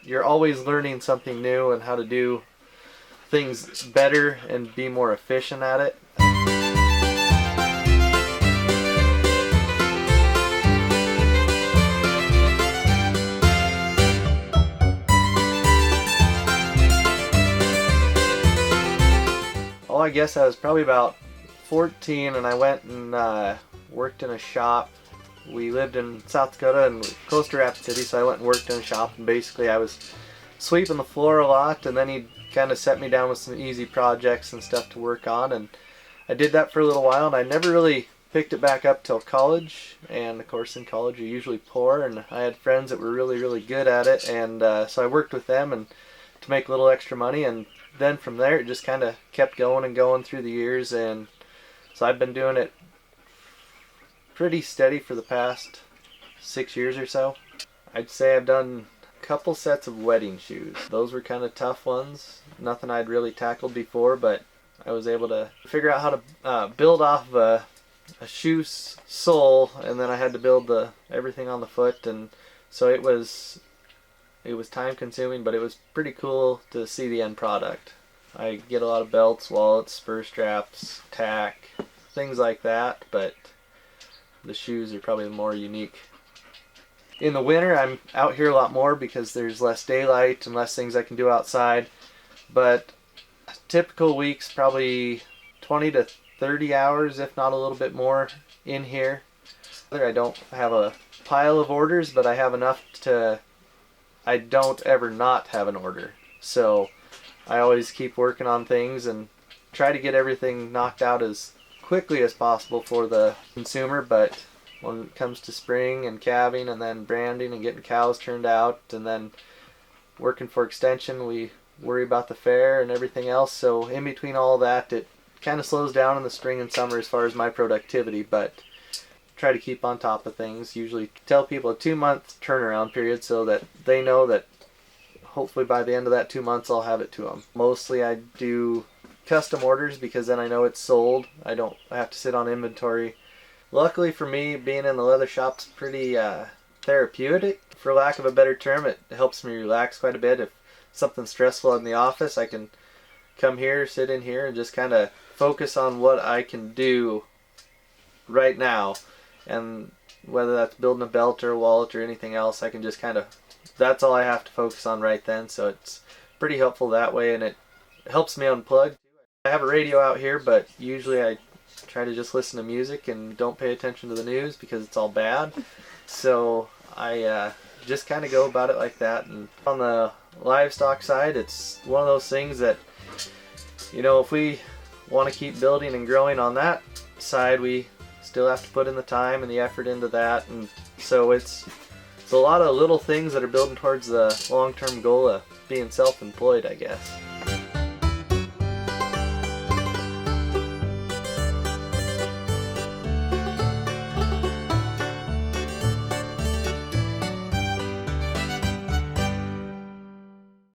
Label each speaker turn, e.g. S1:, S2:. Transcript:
S1: you're always learning something new and how to do things better and be more efficient at it. Oh, I guess I was probably about 14 and I went and worked in a shop. We lived in South Dakota and close to Rapid City, so I went and worked in a shop, and basically I was sweeping the floor a lot, and then he'd kind of set me down with some easy projects and stuff to work on, and I did that for a little while, and I never really picked it back up till college. And of course in college you're usually poor, and I had friends that were really good at it, and so I worked with them and to make a little extra money, and then from there it just kind of kept going and going through the years, and so I've been doing it pretty steady for the past 6 years or so. I'd say I've done a couple sets of wedding shoes. Those were kind of tough ones. Nothing I'd really tackled before, but I was able to figure out how to build off of a shoe sole, and then I had to build everything on the foot, and so it was time consuming, but it was pretty cool to see the end product. I get a lot of belts, wallets, spur straps, tack, things like that, but the shoes are probably more unique. In the winter I'm out here a lot more because there's less daylight and less things I can do outside, but typical weeks probably 20 to 30 hours, if not a little bit more, in here. I don't have a pile of orders, but I have enough to I don't ever not have an order. So I always keep working on things and try to get everything knocked out as quickly as possible for the consumer, but when it comes to spring and calving and then branding and getting cows turned out and then working for extension, we worry about the fair and everything else. So in between all that, it kind of slows down in the spring and summer as far as my productivity, but try to keep on top of things. Usually tell people a 2-month turnaround period so that they know that hopefully by the end of that 2 months I'll have it to them. Mostly I do custom orders because then I know it's sold. I have to sit on inventory. Luckily for me, being in the leather shop's pretty therapeutic. For lack of a better term, it helps me relax quite a bit. If something's stressful in the office, I can come here, sit in here, and just kind of focus on what I can do right now. And whether that's building a belt or a wallet or anything else, I can just kind of, that's all I have to focus on right then. So it's pretty helpful that way, and it helps me unplug. I have a radio out here, but usually I try to just listen to music and don't pay attention to the news because it's all bad. So I just kind of go about it like that. And on the livestock side, it's one of those things that, you know, if we want to keep building and growing on that side, we still have to put in the time and the effort into that. And so it's a lot of little things that are building towards the long-term goal of being self-employed, I guess.